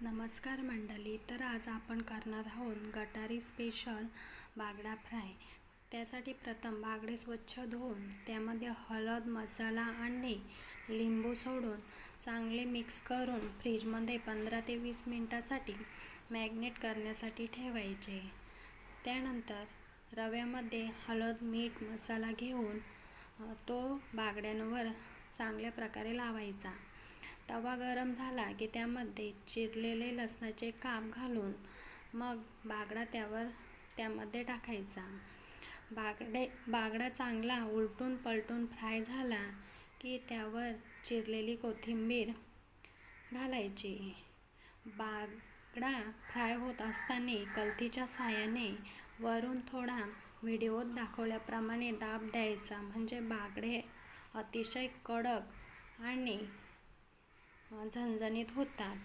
नमस्कार मंडळी. तर आज आपण करणार आहोत गटारी स्पेशल बागडा फ्राय. त्यासाठी प्रथम बागडे स्वच्छ धुवून त्यामध्ये हळद, मसाला आणि लिंबू सोडून चांगले मिक्स करून फ्रीजमध्ये 15 ते 20 मिनिटांसाठी मॅग्नेट करण्यासाठी ठेवायचे. त्यानंतर रव्यामध्ये हळद, मीठ, मसाला घेऊन तो बागड्यांवर चांगल्या प्रकारे लावायचा. तवा गरम झाला की त्यामध्ये चिरलेले लसणाचे काप घालून मग बागडा त्यामध्ये टाकायचा. बागडा चांगला उलटून पलटून फ्राय झाला की त्यावर चिरलेली कोथिंबीर घालायची. बागडा फ्राय होत असताना कलथीच्या साहाय्याने वरून थोडा व्हिडिओत दाखवल्याप्रमाणे दाब द्यायचा, म्हणजे बागडे अतिशय कडक आणि झणझणीत होतात.